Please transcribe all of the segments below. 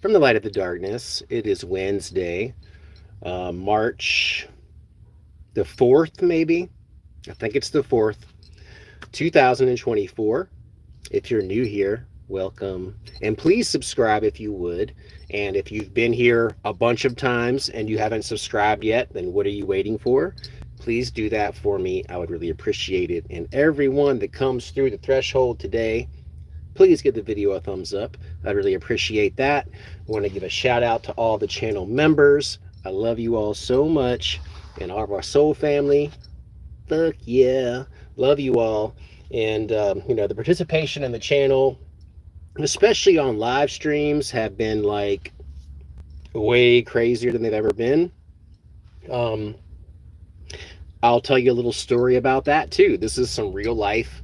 from the light of the darkness. It is Wednesday, March the 4th, maybe. I think it's the 4th, 2024. If you're new here, welcome. And please subscribe if you would. And if you've been here a bunch of times and you haven't subscribed yet, then what are you waiting for? Please do that for me. I would really appreciate it. And everyone that comes through the threshold today, please give the video a thumbs up. I'd really appreciate that. I want to give a shout out to all the channel members. I love you all so much. And all of our soul family, fuck yeah, love you all. And the participation in the channel, especially on live streams, have been like way crazier than they've ever been. I'll tell you a little story about that too. This is some real life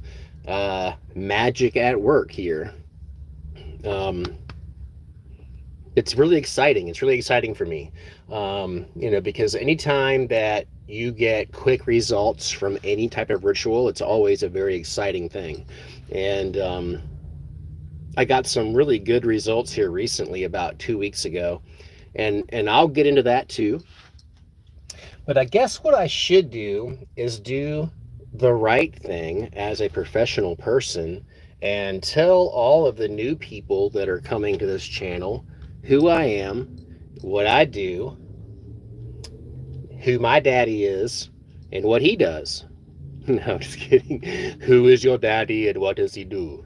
magic at work here. It's really exciting. It's really exciting for me, because anytime that you get quick results from any type of ritual, it's always a very exciting thing. And I got some really good results here recently, about 2 weeks ago, and I'll get into that too. But I guess what I should do is do the right thing as a professional person and tell all of the new people that are coming to this channel who I am, what I do, who my daddy is, and what he does. No, I'm just kidding. Who is your daddy and what does he do?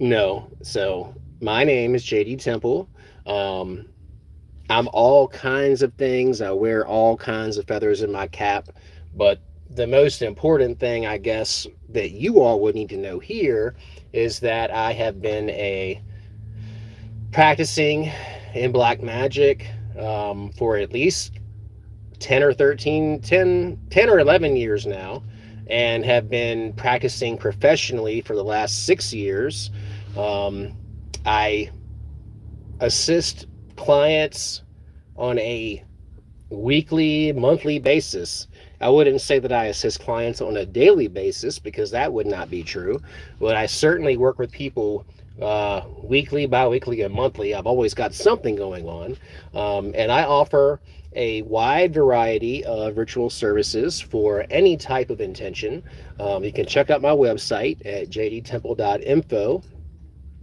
No. So my name is JD Temple. I'm all kinds of things. I wear all kinds of feathers in my cap. But the most important thing, I guess, that you all would need to know here is that I have been practicing in black magic for at least 10 or 11 years now, and have been practicing professionally for the last 6 years. I assist clients on a weekly, monthly basis. I wouldn't say that I assist clients on a daily basis because that would not be true, but I certainly work with people weekly, bi-weekly, and monthly. I've always got something going on, and I offer a wide variety of ritual services for any type of intention. You can check out my website at jdtemple.info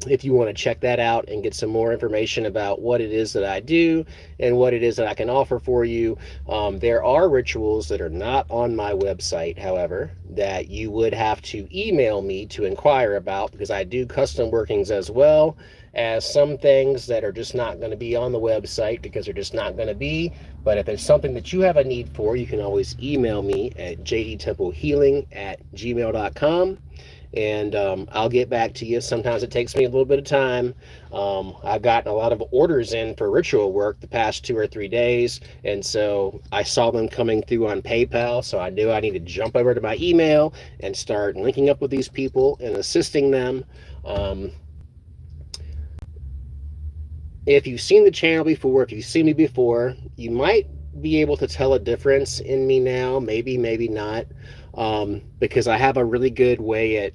if you want to check that out and get some more information about what it is that I do and what it is that I can offer for you. There are rituals that are not on my website, however, that you would have to email me to inquire about, because I do custom workings as well as some things that are just not going to be on the website because they're just not going to be. But if there's something that you have a need for, you can always email me at jdtemplehealing@gmail.com. And I'll get back to you. Sometimes it takes me a little bit of time. I've gotten a lot of orders in for ritual work the past 2 or 3 days, and so I saw them coming through on PayPal, so I knew I needed to jump over to my email and start linking up with these people and assisting them. If you've seen the channel before, if you've seen me before, you might be able to tell a difference in me now, maybe not, because I have a really good way at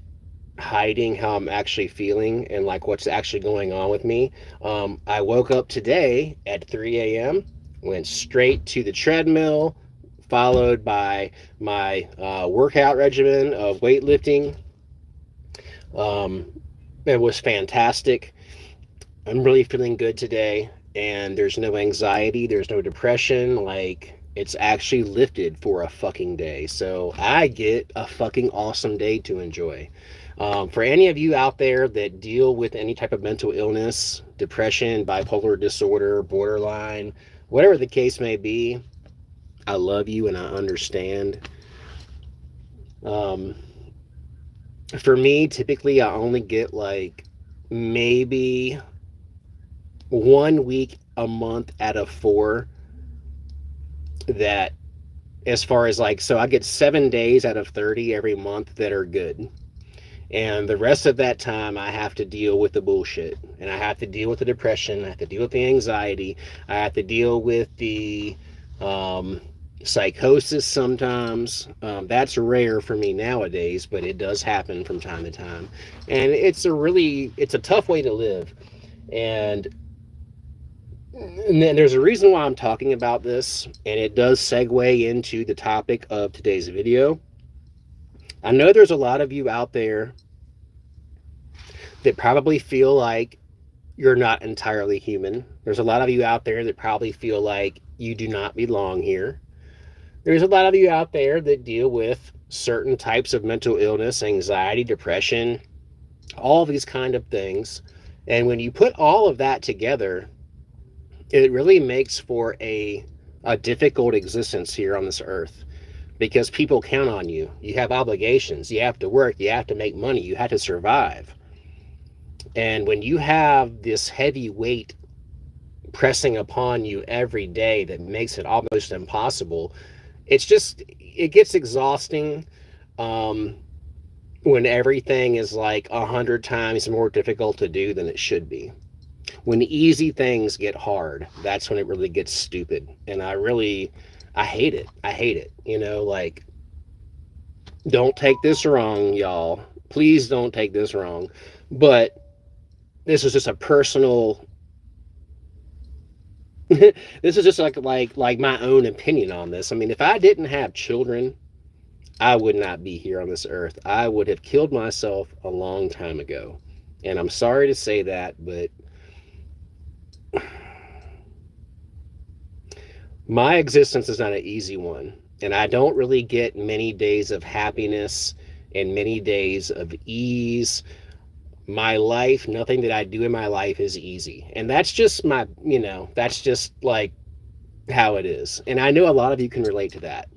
hiding how I'm actually feeling and like what's actually going on with me. I woke up today at 3 a.m., went straight to the treadmill, followed by my workout regimen of weightlifting. It was fantastic. I'm really feeling good today, and there's no anxiety, there's no depression. Like, it's actually lifted for a fucking day. So I get a fucking awesome day to enjoy. For any of you out there that deal with any type of mental illness, depression, bipolar disorder, borderline, whatever the case may be, I love you and I understand. For me, typically I only get like maybe 1 week a month out of 4 that, as far as like, so I get 7 days out of 30 every month that are good. And the rest of that time, I have to deal with the bullshit. And I have to deal with the depression. I have to deal with the anxiety. I have to deal with the psychosis sometimes. That's rare for me nowadays, but it does happen from time to time. And it's a tough way to live. And then there's a reason why I'm talking about this, and it does segue into the topic of today's video. I know there's a lot of you out there that probably feel like you're not entirely human. There's a lot of you out there that probably feel like you do not belong here. There's a lot of you out there that deal with certain types of mental illness, anxiety, depression, all these kind of things. And when you put all of that together, it really makes for a difficult existence here on this earth, because people count on you. You have obligations. You have to work. You have to make money. You have to survive. And when you have this heavy weight pressing upon you every day that makes it almost impossible, it gets exhausting. When everything is like 100 times more difficult to do than it should be. When easy things get hard, that's when it really gets stupid. And I hate it. I hate it. Like, don't take this wrong, y'all. Please don't take this wrong. But this is just a personal, this is just like my own opinion on this. I mean, if I didn't have children, I would not be here on this earth. I would have killed myself a long time ago. And I'm sorry to say that, but my existence is not an easy one. And I don't really get many days of happiness and many days of ease. My life, nothing that I do in my life is easy. And that's just that's just like how it is. And I know a lot of you can relate to that.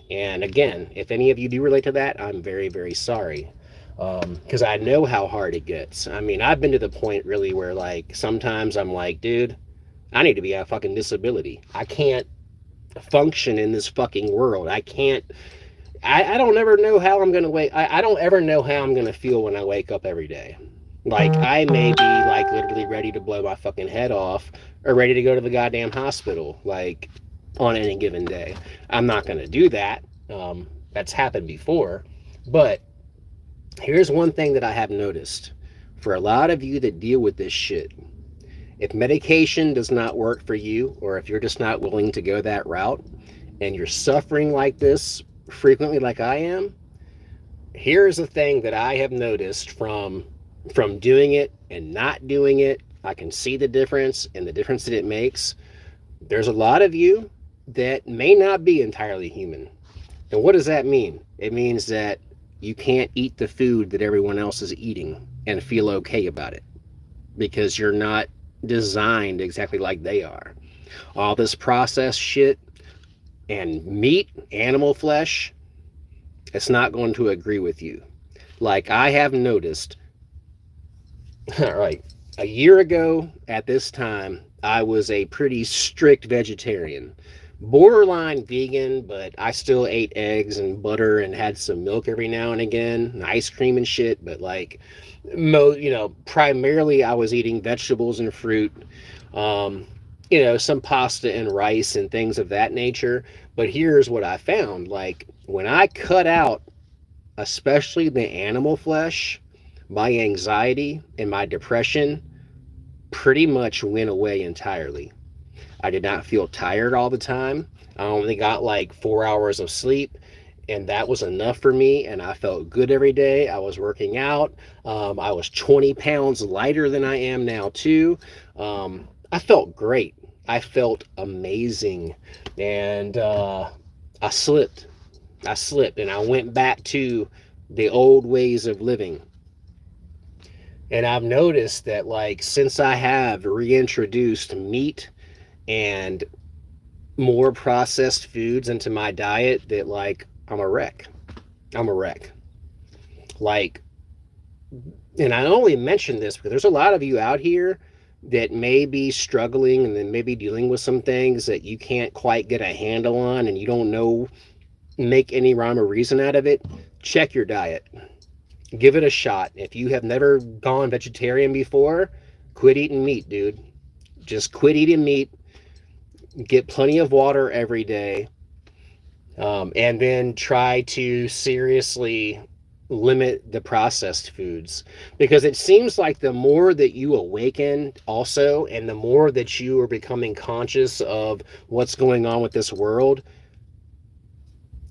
And again, if any of you do relate to that, I'm very, very sorry. Because I know how hard it gets. I mean, I've been to the point really where, like, sometimes I'm like, dude, I need to be a fucking disability. I can't function in this fucking world. I don't ever know how I'm going to I don't ever know how I'm going to feel when I wake up every day. Like, I may be, like, literally ready to blow my fucking head off or ready to go to the goddamn hospital, like, on any given day. I'm not going to do that. That's happened before. But here's one thing that I have noticed. For a lot of you that deal with this shit, if medication does not work for you, or if you're just not willing to go that route, and you're suffering like this frequently like I am, here's the thing that I have noticed from doing it and not doing it. I can see the difference and the difference that it makes. There's a lot of you that may not be entirely human. And what does that mean? It means that you can't eat the food that everyone else is eating and feel okay about it, because you're not designed exactly like they are. All this processed shit and meat, animal flesh, it's not going to agree with you. Like, I have noticed, all right, a year ago at this time, I was a pretty strict vegetarian. Borderline vegan, but I still ate eggs and butter and had some milk every now and again, and ice cream and shit. But like, primarily I was eating vegetables and fruit, some pasta and rice and things of that nature. But here's what I found. Like, when I cut out, especially the animal flesh, my anxiety and my depression pretty much went away entirely. I did not feel tired all the time. I only got like 4 hours of sleep, and that was enough for me, and I felt good every day. I was working out. I was 20 pounds lighter than I am now too. I felt great. I felt amazing. And I slipped, and I went back to the old ways of living. And I've noticed that, like, since I have reintroduced meat and more processed foods into my diet, that, like, I'm a wreck. Like, and I only mention this because there's a lot of you out here that may be struggling and then maybe dealing with some things that you can't quite get a handle on, and you don't make any rhyme or reason out of it. Check your diet. Give it a shot. If you have never gone vegetarian before, quit eating meat, dude. Just quit eating meat. Get plenty of water every day. And then try to seriously limit the processed foods, because it seems like the more that you awaken also, and the more that you are becoming conscious of what's going on with this world,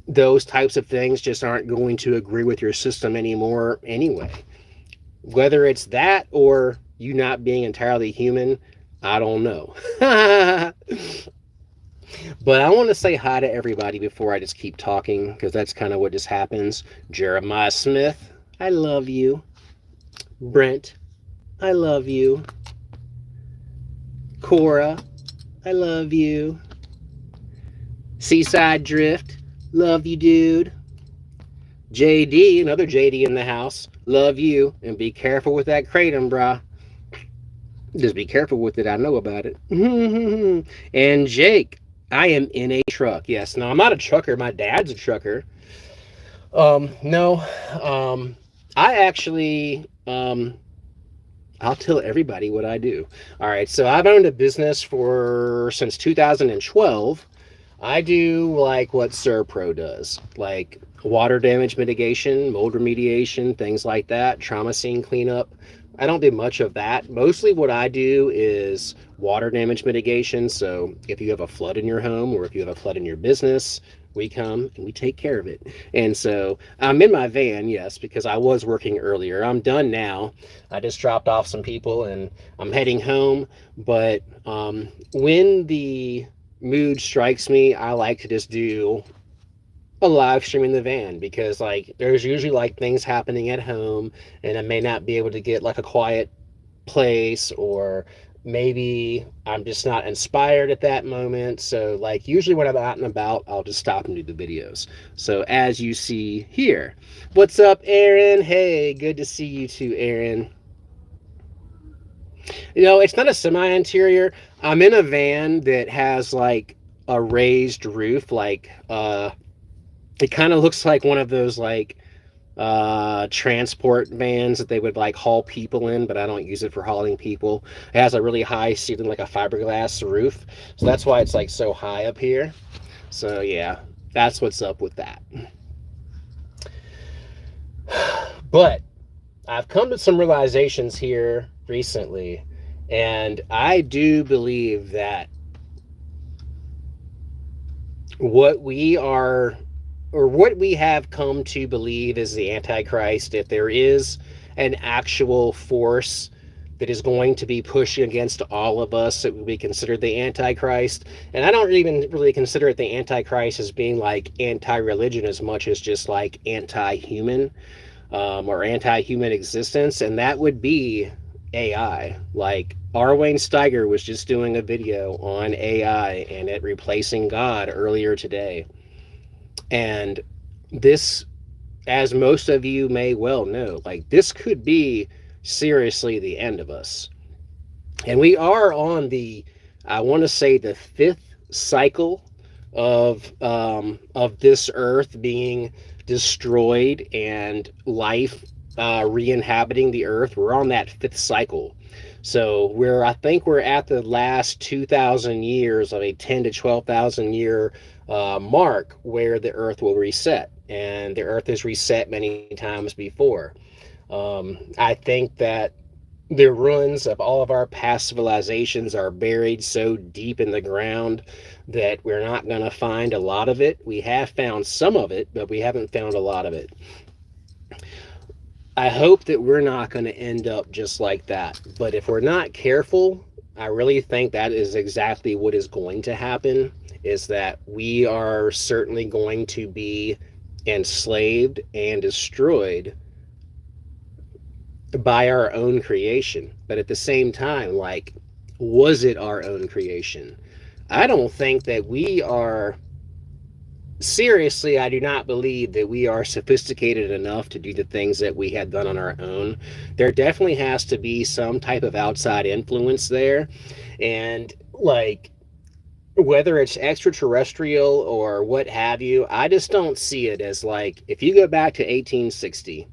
those types of things just aren't going to agree with your system anymore anyway. Whether it's that or you not being entirely human, I don't know. But I want to say hi to everybody before I just keep talking, because that's kind of what just happens. Jeremiah Smith, I love you. Brent, I love you. Cora, I love you. Seaside Drift, love you, dude. JD, another JD in the house, love you. And be careful with that kratom, brah. Just be careful with it. I know about it. And Jake, I am in a truck. Yes. No, I'm not a trucker. My dad's a trucker. No. I actually, I'll tell everybody what I do. All right. So I've owned a business since 2012. I do like what Serpro does, like water damage mitigation, mold remediation, things like that, trauma scene cleanup. I don't do much of that. Mostly what I do is water damage mitigation. So if you have a flood in your home or if you have a flood in your business, we come and we take care of it. And so I'm in my van, yes, because I was working earlier. I'm done now. I just dropped off some people and I'm heading home. But when the mood strikes me, I like to just do a live stream in the van, because like there's usually like things happening at home and I may not be able to get like a quiet place, or maybe I'm just not inspired at that moment. So like usually when I'm out and about, I'll just stop and do the videos. So as you see here, what's up, Aaron? Hey, good to see you too, Aaron. You know, it's not a semi-interior. I'm in a van that has like a raised roof, like it kind of looks like one of those like transport vans that they would like haul people in, but I don't use it for hauling people. It has a really high ceiling, like a fiberglass roof, so that's why it's like so high up here. So yeah, that's what's up with that. But I've come to some realizations here recently, and I do believe that what we have come to believe is the Antichrist, if there is an actual force that is going to be pushing against all of us, it would be considered the Antichrist. And I don't even really consider it the Antichrist as being like anti-religion as much as just like anti-human, or anti-human existence. And that would be AI. Like R. Wayne Steiger was just doing a video on AI and it replacing God earlier today. And this, as most of you may well know, like this could be seriously the end of us. And we are on the, I want to say, the 5th cycle of this earth being destroyed and life re-inhabiting the earth. We're on that 5th cycle. So I think we're at the last 2,000 years of a 10 to 12,000 year mark where the earth will reset, and the earth has reset many times before. I think that the ruins of all of our past civilizations are buried so deep in the ground that we're not going to find a lot of it. We have found some of it, but we haven't found a lot of it. I hope that we're not going to end up just like that. But if we're not careful, I really think that is exactly what is going to happen, is that we are certainly going to be enslaved and destroyed by our own creation. But at the same time, like, was it our own creation? I don't think that we are... Seriously, I do not believe that we are sophisticated enough to do the things that we had done on our own. There definitely has to be some type of outside influence there. And like, whether it's extraterrestrial or what have you, I just don't see it as like, if you go back to 1860,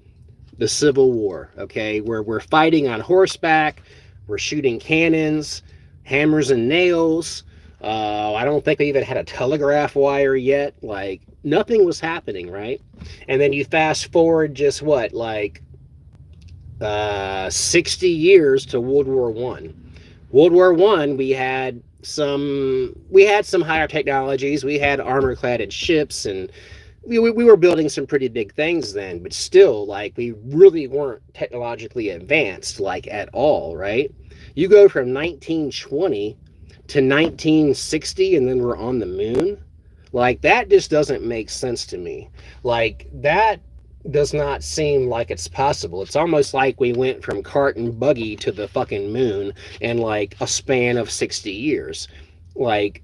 the Civil War, okay, where we're fighting on horseback, we're shooting cannons, hammers and nails, I don't think they even had a telegraph wire yet. Like, nothing was happening, right? And then you fast forward just what, like 60 years to World War One. World War One, we had some higher technologies. We had armor-cladded ships, and we were building some pretty big things then. But still, like, we really weren't technologically advanced, like, at all, right? You go from 1920 to 1960, and then we're on the moon. Like, that just doesn't make sense to me. Like, that does not seem like it's possible. It's almost like we went from cart and buggy to the fucking moon in like a span of 60 years. Like,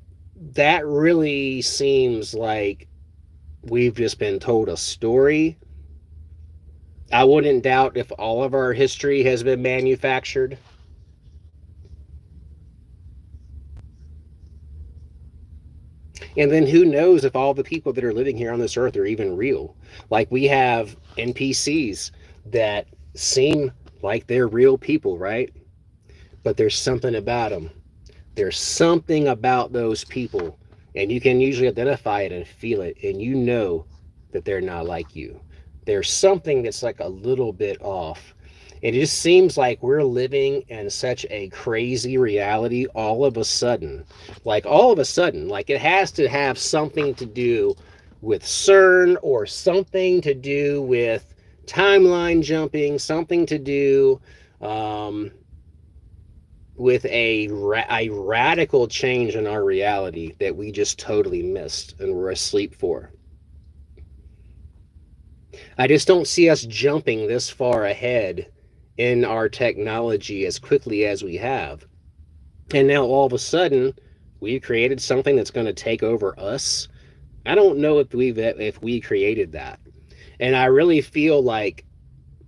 that really seems like we've just been told a story. I wouldn't doubt if all of our history has been manufactured. And then who knows if all the people that are living here on this earth are even real. Like, we have NPCs that seem like they're real people, right? But there's something about them. There's something about those people, and you can usually identify it and feel it, and you know that they're not like you. There's something that's like a little bit off. It just seems like we're living in such a crazy reality all of a sudden. Like, all of a sudden, like, it has to have something to do with CERN, or something to do with timeline jumping, something to do with a radical change in our reality that we just totally missed and we're asleep for. I just don't see us jumping this far ahead in our technology as quickly as we have. And now all of a sudden, we've created something that's going to take over us. I don't know if we created that. And I really feel like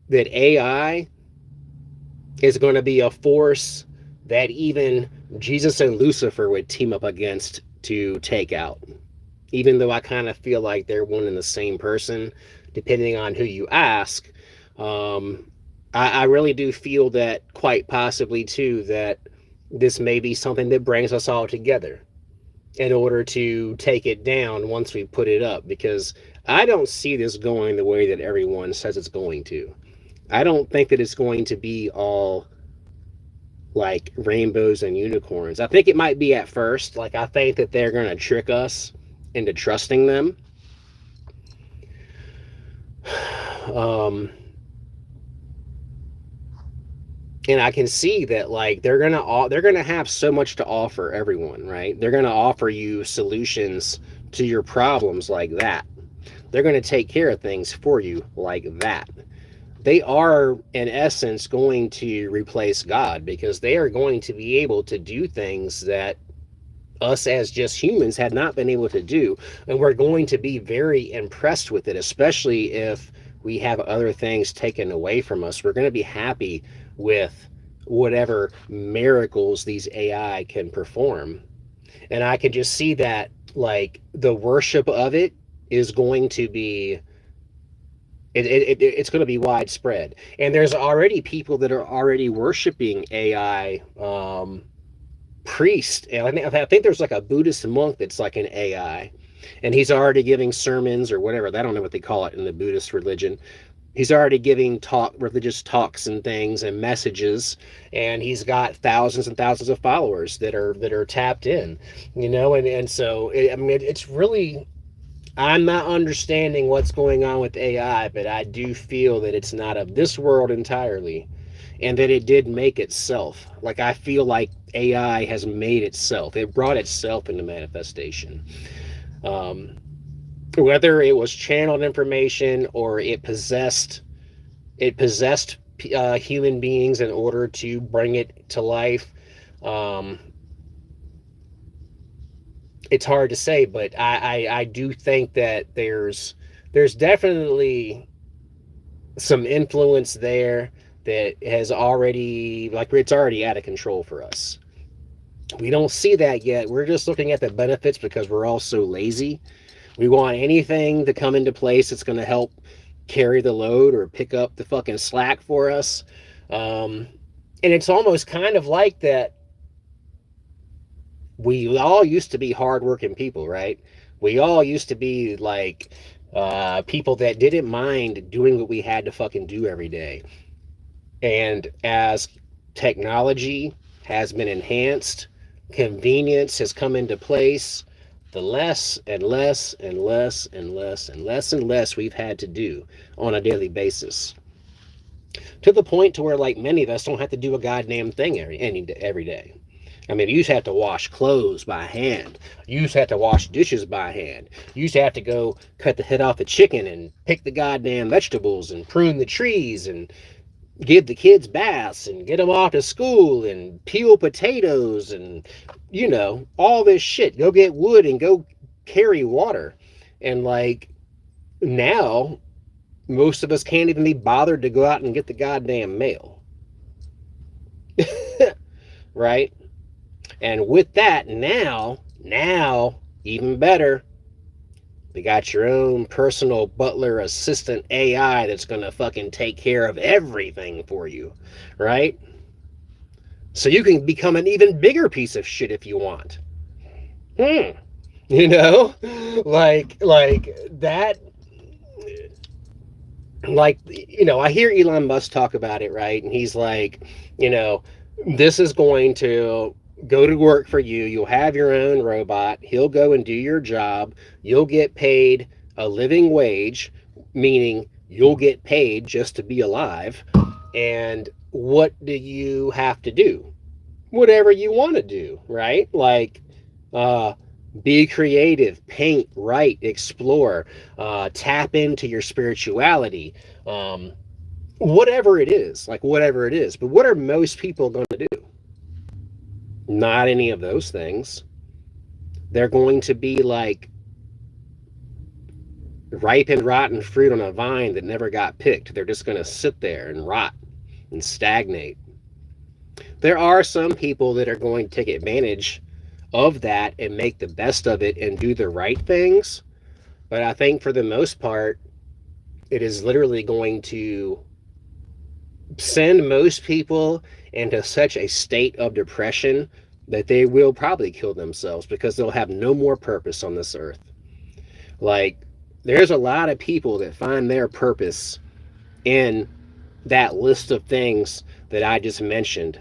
that AI is going to be a force that even Jesus and Lucifer would team up against to take out. Even though I kind of feel like they're one and the same person, depending on who you ask. I really do feel that quite possibly too, that this may be something that brings us all together in order to take it down once we put it up, because I don't see this going the way that everyone says it's going to. I don't think that it's going to be all like rainbows and unicorns. I think it might be at first. Like, I think that they're going to trick us into trusting them. And I can see that, like, they're gonna have so much to offer everyone, right? They're gonna offer you solutions to your problems like that. They're gonna take care of things for you like that. They are, in essence, going to replace God, because they are going to be able to do things that us as just humans had not been able to do. And we're going to be very impressed with it, especially if we have other things taken away from us. We're going to be happy with whatever miracles these AI can perform. And I can just see that, like, the worship of it is going to be, it's going to be widespread. And there's already people that are already worshiping AI priest. And I think there's like a Buddhist monk that's like an AI. And he's already giving sermons or whatever. I don't know what they call it in the Buddhist religion. He's already giving religious talks and things and messages, and he's got thousands and thousands of followers that are tapped in, and so it's really, I'm not understanding what's going on with AI, but I do feel that it's not of this world entirely, and that it did make itself. Like, I feel like AI has made itself. It brought itself into manifestation. Whether it was channeled information or it possessed human beings in order to bring it to life, it's hard to say. But I do think that there's definitely some influence there that has already, like, it's already out of control for us. We don't see that yet. We're just looking at the benefits because we're all so lazy. We want anything to come into place that's going to help carry the load or pick up the fucking slack for us. And it's almost kind of like that. We all used to be hardworking people, right? We all used to be like people that didn't mind doing what we had to fucking do every day. And as technology has been enhanced, convenience has come into place, the less and less and less and less and less and less we've had to do on a daily basis. To the point to where like many of us don't have to do a goddamn thing every day. I mean, you used to have to wash clothes by hand. You used to have to wash dishes by hand. You used to have to go cut the head off the chicken and pick the goddamn vegetables and prune the trees and give the kids baths and get them off to school and peel potatoes and, you know, all this shit. Go get wood and go carry water. And like now, most of us can't even be bothered to go out and get the goddamn mail. Right? And with that, now, even better, we got your own personal butler assistant AI that's going to fucking take care of everything for you, right? So you can become an even bigger piece of shit if you want. You know? Like that, like, you know, I hear Elon Musk talk about it, right? And he's like, you know, this is going to go to work for you. You'll have your own robot. He'll go and do your job. You'll get paid a living wage, meaning you'll get paid just to be alive. And what do you have to do? Whatever you want to do, right? Like, be creative, paint, write, explore, tap into your spirituality, whatever it is, like whatever it is. But what are most people going to do? Not any of those things. They're going to be like ripe and rotten fruit on a vine that never got picked. They're just going to sit there and rot and stagnate. There are some people that are going to take advantage of that and make the best of it and do the right things. But I think for the most part, it is literally going to send most people into such a state of depression that they will probably kill themselves because they'll have no more purpose on this earth. Like, there's a lot of people that find their purpose in that list of things that I just mentioned,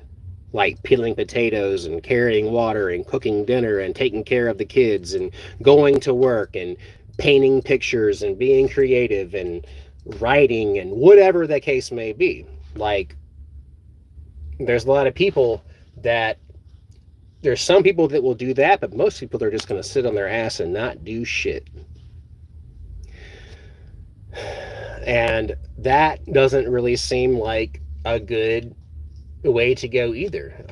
like peeling potatoes and carrying water and cooking dinner and taking care of the kids and going to work and painting pictures and being creative and writing and whatever the case may be. Like, there's a lot of people that, there's some people that will do that, but most people are just going to sit on their ass and not do shit. And that doesn't really seem like a good way to go either.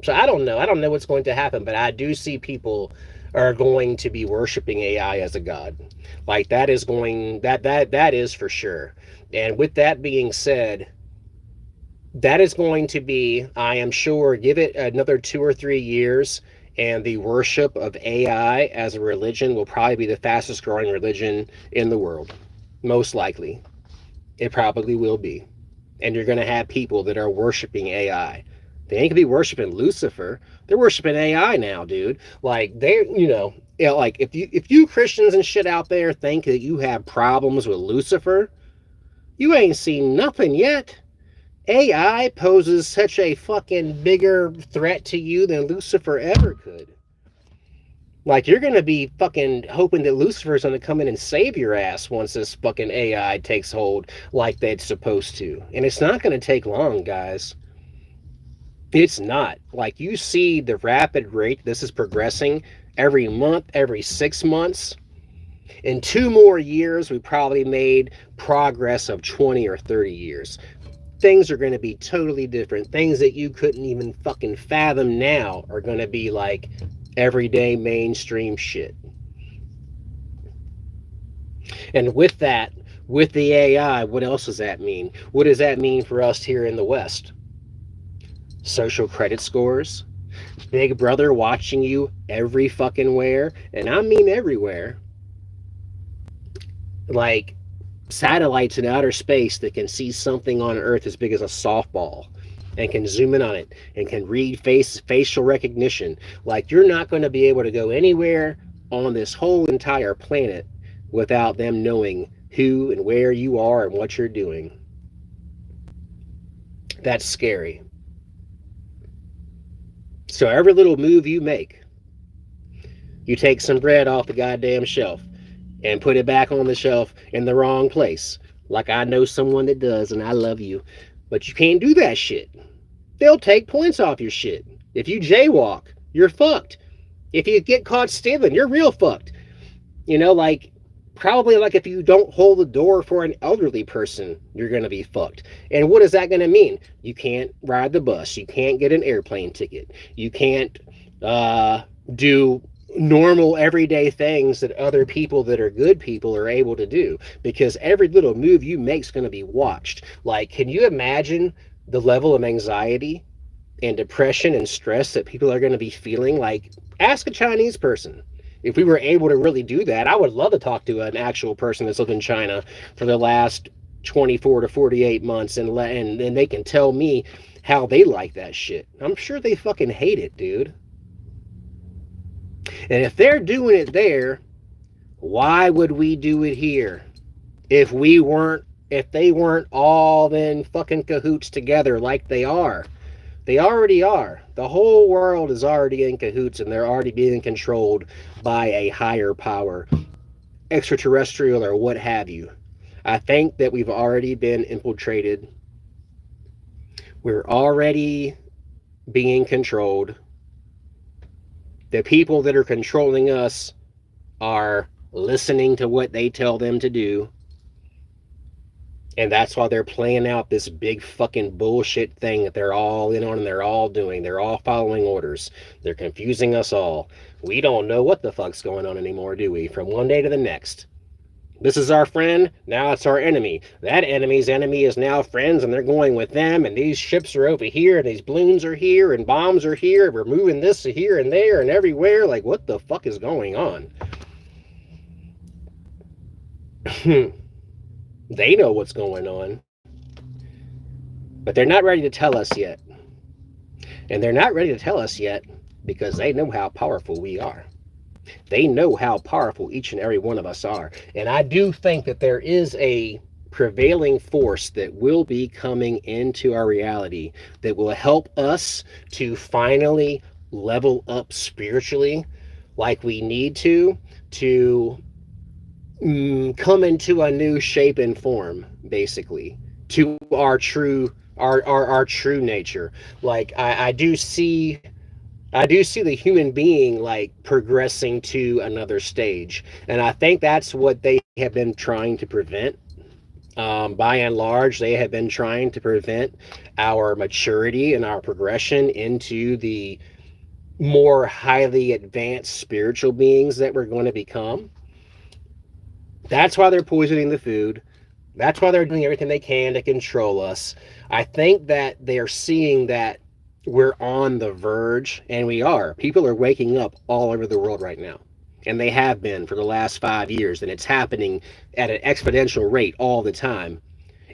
So I don't know what's going to happen, but I do see people are going to be worshiping AI as a god. Like, that is going, that is for sure. And with that being said, that is going to be, I am sure, give it another 2 or 3 years, and the worship of AI as a religion will probably be the fastest growing religion in the world. Most likely. It probably will be. And you're going to have people that are worshiping AI. They ain't going to be worshiping Lucifer. They're worshiping AI now, dude. Like, they're, you know, like, if you Christians and shit out there think that you have problems with Lucifer, you ain't seen nothing yet. AI poses such a fucking bigger threat to you than Lucifer ever could. Like, you're going to be fucking hoping that Lucifer's going to come in and save your ass once this fucking AI takes hold like it's supposed to. And it's not going to take long, guys. It's not. Like, you see the rapid rate this is progressing every month, every 6 months. In 2 more years, we probably made progress of 20 or 30 years. Things are going to be totally different. Things that you couldn't even fucking fathom now are going to be like everyday mainstream shit. And with that, with the AI, what else does that mean? What does that mean for us here in the West? Social credit scores, Big Brother watching you every fucking where, and I mean everywhere. Like, satellites in outer space that can see something on Earth as big as a softball and can zoom in on it and can read facial recognition. Like, you're not going to be able to go anywhere on this whole entire planet without them knowing who and where you are and what you're doing. That's scary. So every little move you make, you take some bread off the goddamn shelf and put it back on the shelf in the wrong place. Like, I know someone that does, and I love you. But you can't do that shit. They'll take points off your shit. If you jaywalk, you're fucked. If you get caught stealing, you're real fucked. You know, like, probably like if you don't hold the door for an elderly person, you're going to be fucked. And what is that going to mean? You can't ride the bus. You can't get an airplane ticket. You can't do normal everyday things that other people that are good people are able to do, because every little move you make is going to be watched. Like, can you imagine the level of anxiety and depression and stress that people are going to be feeling? Like, ask a Chinese person. If we were able to really do that, I would love to talk to an actual person that's lived in China for the last 24 to 48 months and they can tell me how they like that shit. I'm sure they fucking hate it, dude. And if they're doing it there, why would we do it here? If they weren't all in fucking cahoots together like they are. They already are. The whole world is already in cahoots, and they're already being controlled by a higher power, extraterrestrial or what have you. I think that we've already been infiltrated. We're already being controlled. The people that are controlling us are listening to what they tell them to do. And that's why they're playing out this big fucking bullshit thing that they're all in on and they're all doing. They're all following orders. They're confusing us all. We don't know what the fuck's going on anymore, do we? From one day to the next. This is our friend, now it's our enemy. That enemy's enemy is now friends, and they're going with them, and these ships are over here, and these balloons are here, and bombs are here, and we're moving this here and there and everywhere. Like, what the fuck is going on? They know what's going on. But they're not ready to tell us yet. And they're not ready to tell us yet because they know how powerful we are. They know how powerful each and every one of us are. And I do think that there is a prevailing force that will be coming into our reality that will help us to finally level up spiritually like we need to come into a new shape and form, basically, to our true nature. Like, I do see the human being like progressing to another stage, and I think that's what they have been trying to prevent. By and large, they have been trying to prevent our maturity and our progression into the more highly advanced spiritual beings that we're going to become. That's why they're poisoning the food. That's why they're doing everything they can to control us. I think that they're seeing that we're on the verge, and we are. People are waking up all over the world right now, and they have been for the last 5 years, and it's happening at an exponential rate all the time.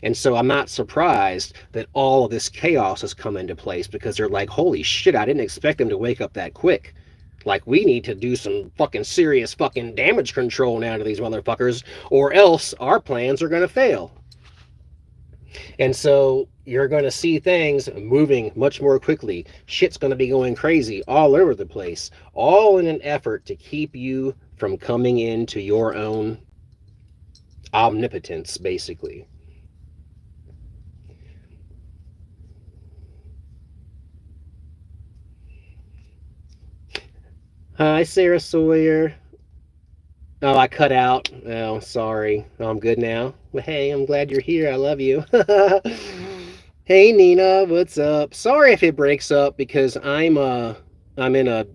And so I'm not surprised that all of this chaos has come into place, because they're like, holy shit, I didn't expect them to wake up that quick. Like, we need to do some fucking serious fucking damage control now to these motherfuckers, or else our plans are going to fail. And so you're going to see things moving much more quickly. Shit's going to be going crazy all over the place, all in an effort to keep you from coming into your own omnipotence, basically. Hi, Sarah Sawyer. Oh, I cut out. Oh, sorry. Oh, I'm good now. Well, hey, I'm glad you're here. I love you. Hey, Nina, what's up? Sorry if it breaks up, because I'm in a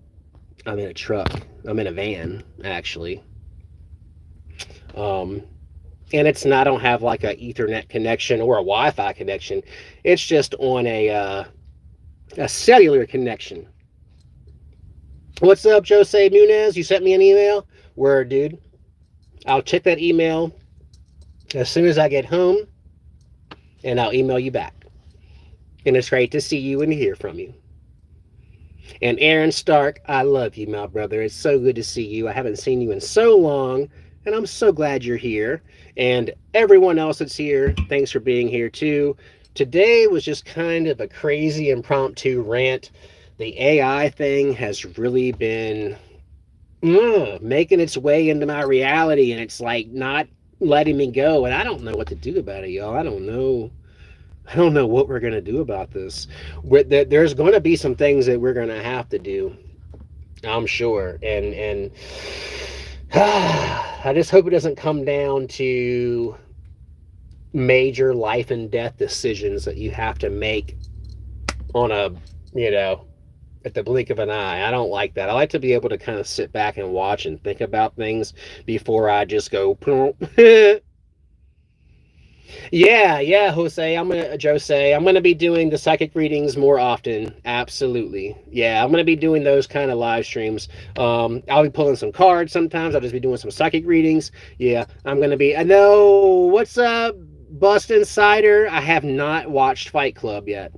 truck. I'm in a van, actually. And I don't have like a Ethernet connection or a Wi-Fi connection. It's just on a cellular connection. What's up, Jose Nunez? You sent me an email? Word, dude. I'll check that email as soon as I get home, and I'll email you back. And it's great to see you and hear from you. And Aaron Stark, I love you, my brother. It's so good to see you. I haven't seen you in so long, and I'm so glad you're here. And everyone else that's here, thanks for being here too. Today was just kind of a crazy impromptu rant. The AI thing has really been making its way into my reality, and it's like not letting me go. And I don't know what to do about it, y'all. I don't know. I don't know what we're going to do about this. There's going to be some things that we're going to have to do, I'm sure. And I just hope it doesn't come down to major life and death decisions that you have to make on a, at the blink of an eye. I don't like that. I like to be able to kind of sit back and watch and think about things before I just go, Yeah, Jose. I'm gonna be doing the psychic readings more often. Absolutely. Yeah, I'm gonna be doing those kind of live streams. I'll be pulling some cards sometimes. I'll just be doing some psychic readings. Yeah, I'm gonna be. I know. What's up, Bust Insider? I have not watched Fight Club yet.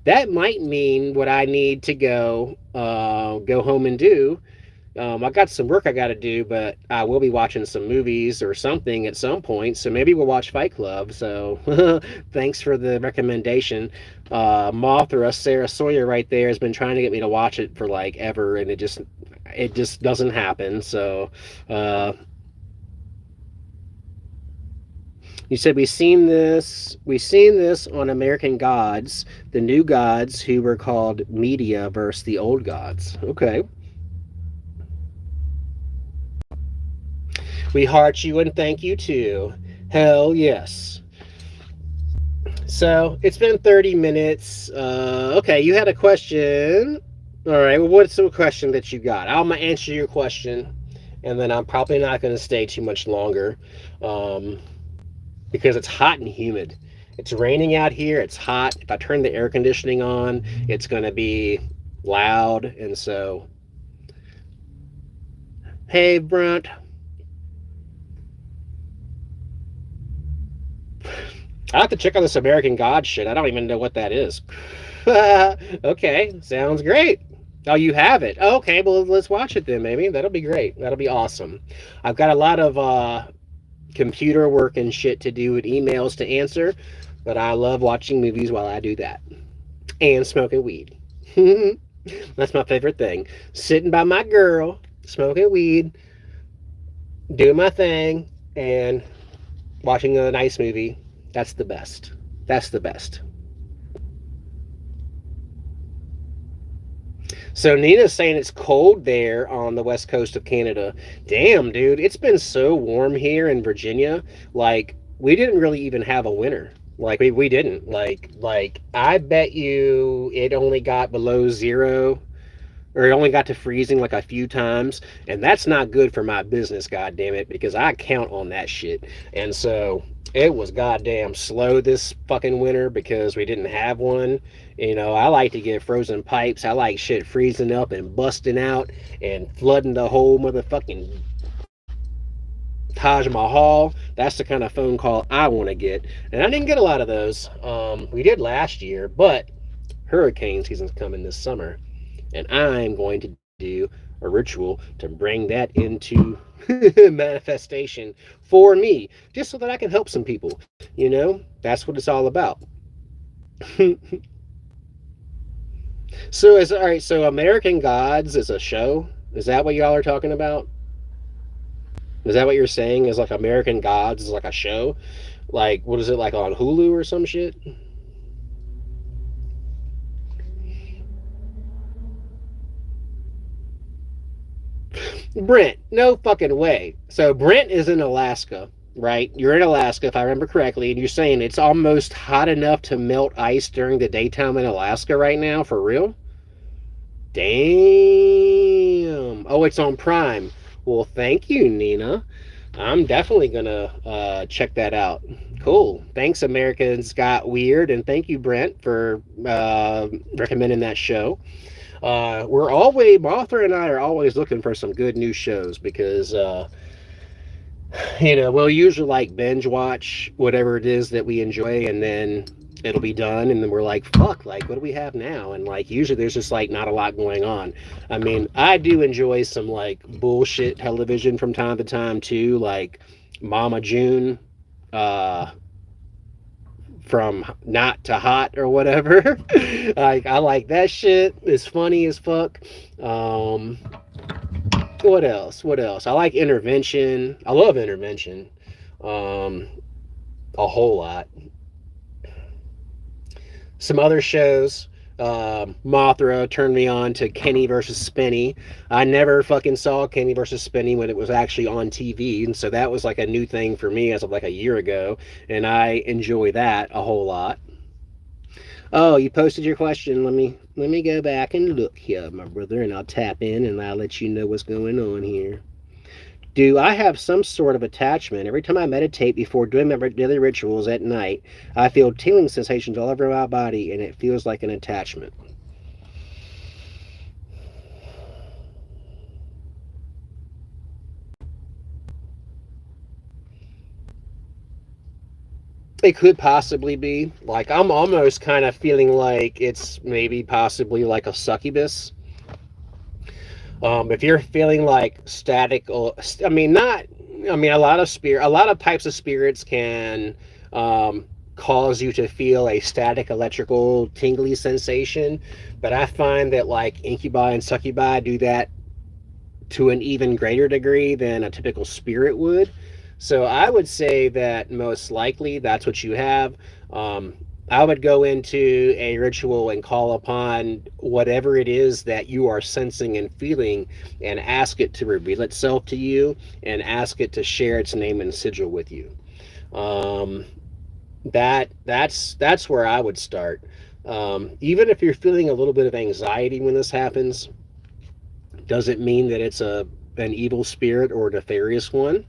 That might mean what I need to go home and do. I got some work I got to do, but I will be watching some movies or something at some point. So maybe we'll watch Fight Club. So thanks for the recommendation. Mothra, Sarah Sawyer right there has been trying to get me to watch it for like ever, and it just doesn't happen. So you said we've seen this on American Gods, the new gods who were called media versus the old gods. Okay. We heart you and thank you too. Hell yes. So it's been 30 minutes. Okay, you had a question. All right, well, what's the question that you got? I'm going to answer your question, and then I'm probably not going to stay too much longer because it's hot and humid. It's raining out here. It's hot. If I turn the air conditioning on, it's going to be loud. And so, hey, Brunt. I have to check on this American God shit. I don't even know what that is. Okay, sounds great. Oh, you have it. Okay, well, let's watch it then, maybe. That'll be great. That'll be awesome. I've got a lot of computer work and shit to do and emails to answer, but I love watching movies while I do that. And smoking weed. That's my favorite thing. Sitting by my girl, smoking weed, doing my thing, and watching a nice movie. That's the best. That's the best. So Nina's saying it's cold there on the west coast of Canada. Damn, dude. It's been so warm here in Virginia. Like, we didn't really even have a winter. Like, we didn't. Like, I bet you it only got below zero, or it only got to freezing like a few times. And that's not good for my business, goddammit, because I count on that shit. And so it was goddamn slow this fucking winter because we didn't have one. I like to get frozen pipes. I like shit freezing up and busting out and flooding the whole motherfucking Taj Mahal. That's the kind of phone call I want to get. And I didn't get a lot of those. We did last year, but hurricane season's coming this summer. And I'm going to do a ritual to bring that into manifestation for me, just so that I can help some people. That's what it's all about. All right, so American Gods is a show. Is that what y'all are talking about? Is that what you're saying? Is like American Gods is like a show? Like, what is it, like on Hulu or some shit? Brent, no fucking way. So Brent is in Alaska, right? You're in Alaska, if I remember correctly, and you're saying it's almost hot enough to melt ice during the daytime in Alaska right now, for real? Damn. Oh, it's on Prime. Well, thank you, Nina. I'm definitely gonna check that out. Cool. Thanks, Americans Got Weird, and thank you, Brent, for recommending that show. Martha and I are always looking for some good new shows because, we'll usually like binge watch whatever it is that we enjoy, and then it'll be done, and then we're like, fuck, like, what do we have now? And like, usually there's just like not a lot going on. I mean, I do enjoy some like bullshit television from time to time too, like Mama June, uh from Not to Hot or whatever. Like, I like that shit. It's funny as fuck. um what else, I like Intervention. I love Intervention. um a whole lot. Some other shows. Mothra turned me on to Kenny versus Spenny. I never fucking saw Kenny versus Spenny when it was actually on TV, and so that was like a new thing for me as of like a year ago, and I enjoy that a whole lot. Oh, you posted your question. Let me go back and look here, my brother, and I'll tap in and I'll let you know what's going on here. Do I have some sort of attachment? Every time I meditate before doing my daily rituals at night, I feel tingling sensations all over my body, and it feels like an attachment. It could possibly be. Like, I'm almost kind of feeling like it's maybe possibly like a succubus. If you're feeling like static, or I mean, not, I mean, a lot of types of spirits can cause you to feel a static electrical tingly sensation, but I find that like incubi and succubi do that to an even greater degree than a typical spirit would. So I would say that most likely that's what you have. Um, I would go into a ritual and call upon whatever it is that you are sensing and feeling, and ask it to reveal itself to you, and ask it to share its name and sigil with you. Um, that's where I would start. Even if you're feeling a little bit of anxiety when this happens, doesn't mean that it's an evil spirit or a nefarious one.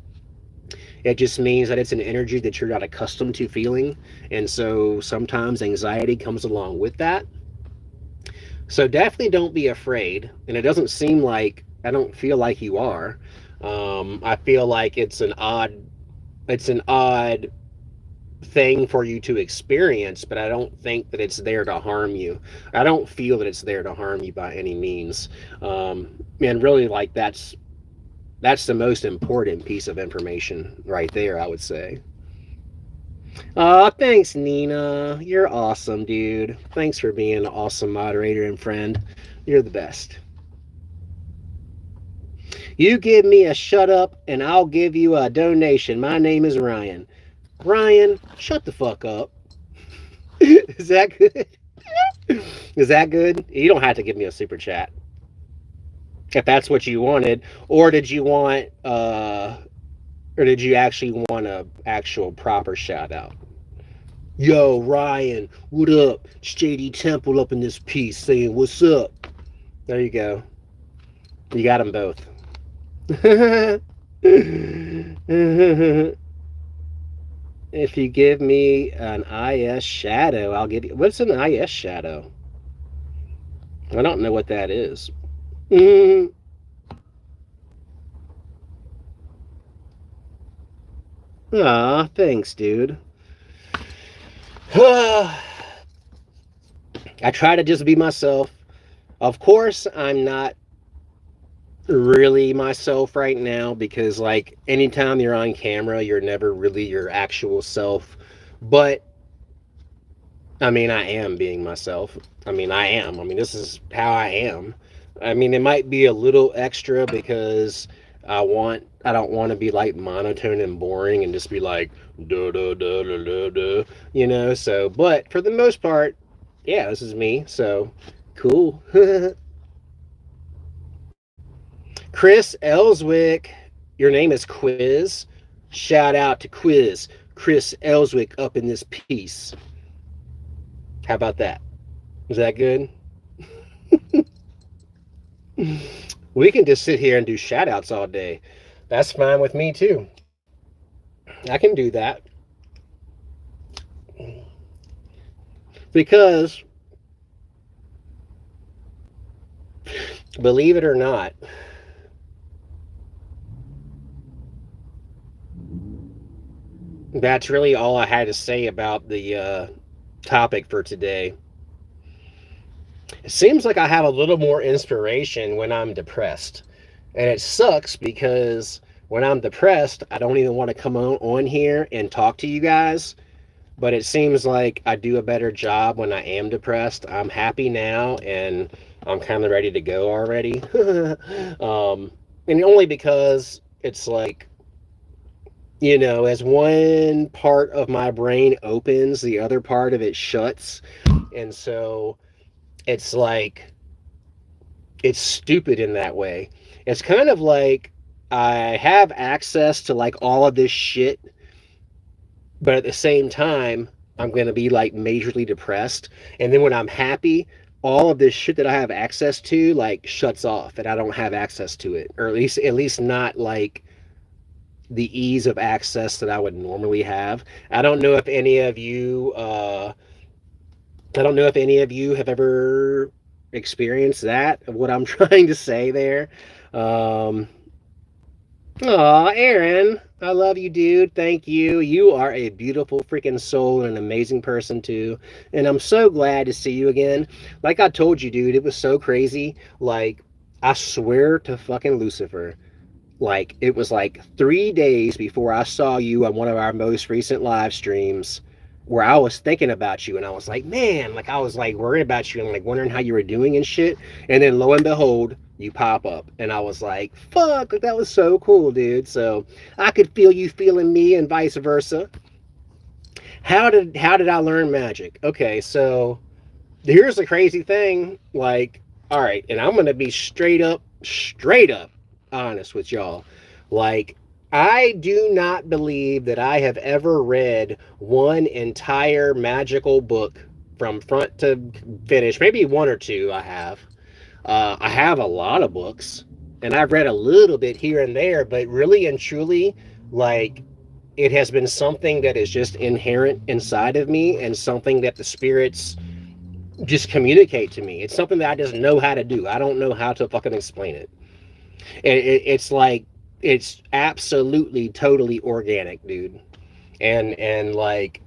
It just means that it's an energy that you're not accustomed to feeling. And so sometimes anxiety comes along with that. So definitely don't be afraid. And it doesn't seem like, I don't feel like you are. I feel like it's an odd thing for you to experience, but I don't think that it's there to harm you. I don't feel that it's there to harm you by any means. And really, like, that's the most important piece of information right there, I would say. Thanks, Nina. You're awesome, dude. Thanks for being an awesome moderator and friend. You're the best. You give me a shut up and I'll give you a donation. My name is Ryan. Ryan, shut the fuck up. Is that good? Is that good? You don't have to give me a super chat if that's what you wanted. Or did you want or did you actually want a actual proper shout out? Yo, Ryan, what up? It's JD Temple up in this piece saying what's up. There you go. You got them both. If you give me an IS shadow, I'll give you. What's an IS shadow? I don't know what that is. Aw, thanks, dude. I try to just be myself. Of course, I'm not really myself right now, because like anytime you're on camera, you're never really your actual self. But I mean, I am being myself. I mean, I am. I mean, this is how I am. I mean, it might be a little extra because I don't want to be like monotone and boring and just be like da da da da da da, you know. So, but for the most part, yeah, this is me. So, cool. Chris Ellswick, your name is Quiz. Shout out to Quiz. Chris Ellswick up in this piece. How about that? Is that good? We can just sit here and do shout outs all day. That's fine with me too. I can do that. Because, believe it or not, that's really all I had to say about the topic for today. It seems like I have a little more inspiration when I'm depressed. And it sucks because when I'm depressed, I don't even want to come on here and talk to you guys. But it seems like I do a better job when I am depressed. I'm happy now and I'm kind of ready to go already. And only because it's like, you know, as one part of my brain opens, the other part of it shuts. And so it's like, it's stupid in that way. It's kind of like I have access to like all of this shit, but at the same time, I'm going to be like majorly depressed. And then when I'm happy, all of this shit that I have access to like shuts off and I don't have access to it, or at least not like the ease of access that I would normally have. I don't know if any of you have ever experienced that, of what I'm trying to say there. Um, Aw, Aaron, I love you, dude. Thank you. You are a beautiful freaking soul and an amazing person, too. And I'm so glad to see you again. Like I told you, dude, it was so crazy. Like, I swear to fucking Lucifer. Like, it was like 3 days before I saw you on one of our most recent live streams where I was thinking about you and I was like, man, like I was like worried about you and like wondering how you were doing and shit. And then lo and behold, you pop up and I was like, fuck, like, that was so cool, dude. So I could feel you feeling me and vice versa. How did I learn magic? Okay, so here's the crazy thing. Like, all right, and I'm gonna be straight up honest with y'all. Like, I do not believe that I have ever read one entire magical book from front to finish. Maybe one or two I have. I have a lot of books, and I've read a little bit here and there, but really and truly, like, it has been something that is just inherent inside of me and something that the spirits just communicate to me. It's something that I just know how to do. I don't know how to fucking explain it. It's like, it's absolutely totally organic, dude. And like,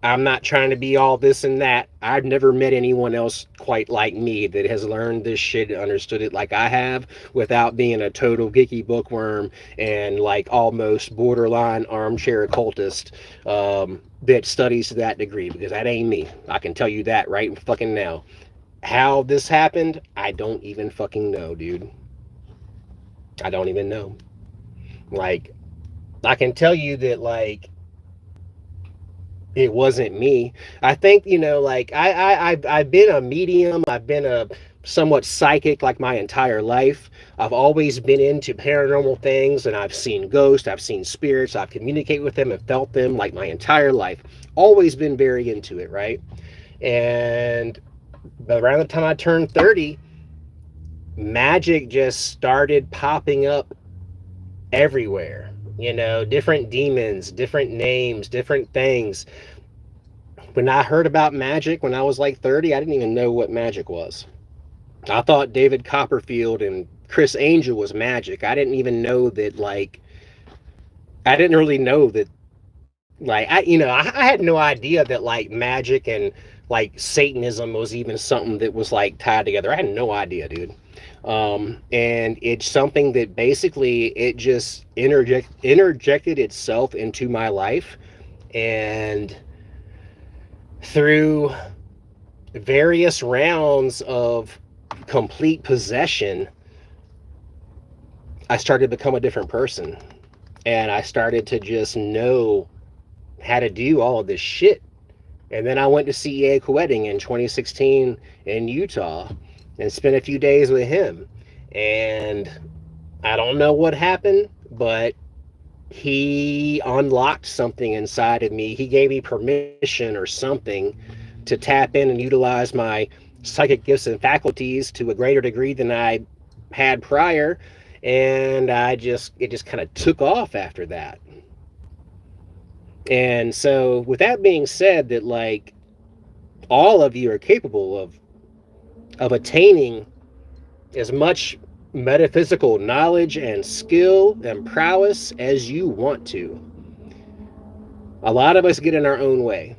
I'm not trying to be all this and that. I've never met anyone else quite like me that has learned this shit and understood it like I have without being a total geeky bookworm and like almost borderline armchair occultist that studies to that degree, because that ain't me. I can tell you that right fucking now. How this happened, I don't even fucking know, dude. I don't even know. Like, I can tell you that, like, it wasn't me. I think, you know, like, I've been a medium. I've been a somewhat psychic like my entire life. I've always been into paranormal things, and I've seen ghosts, I've seen spirits, I've communicated with them and felt them like my entire life. Always been very into it, right? And around the time I turned 30, magic just started popping up everywhere. You know, different demons, different names, different things. When I heard about magic when I was like 30, I didn't even know what magic was. I thought David Copperfield and Chris Angel was magic. I didn't even know that, like, I didn't really know that, like, I had no idea that, like, magic and, like, Satanism was even something that was, like, tied together. I had no idea, dude. And it's something that basically it just interjected itself into my life, and through various rounds of complete possession, I started to become a different person, and I started to just know how to do all of this shit. And then I went to see Ed Wedding in 2016 in Utah and spent a few days with him. And I don't know what happened, but he unlocked something inside of me. He gave me permission or something to tap in and utilize my psychic gifts and faculties to a greater degree than I had prior. And it just kind of took off after that. And so with that being said, that, like, all of you are capable of attaining as much metaphysical knowledge and skill and prowess as you want to. A lot of us get in our own way.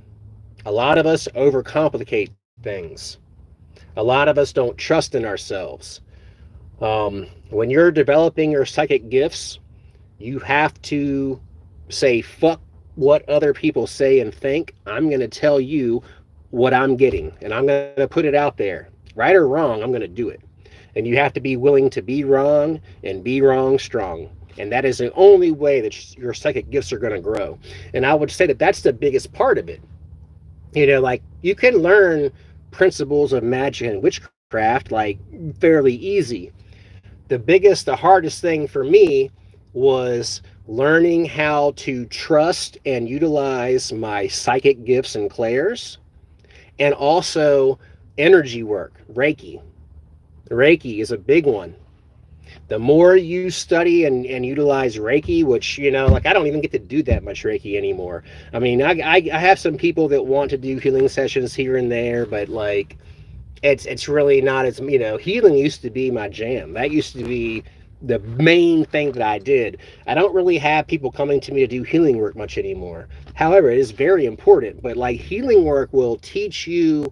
A lot of us overcomplicate things. A lot of us don't trust in ourselves. When you're developing your psychic gifts, you have to say, fuck what other people say and think. I'm going to tell you what I'm getting, and I'm going to put it out there. Right or wrong, I'm going to do it. And you have to be willing to be wrong and be wrong strong. And that is the only way that your psychic gifts are going to grow. And I would say that that's the biggest part of it. You know, like, you can learn principles of magic and witchcraft like fairly easy. The hardest thing for me was learning how to trust and utilize my psychic gifts and clairs, and also energy work. Reiki is a big one. The more you study and utilize Reiki, which, you know, like, I don't even get to do that much Reiki anymore. I mean, I have some people that want to do healing sessions here and there, but like, it's really not as, you know, healing used to be my jam. That used to be the main thing that I did. I don't really have people coming to me to do healing work much anymore. However, it is very important, but like, healing work will teach you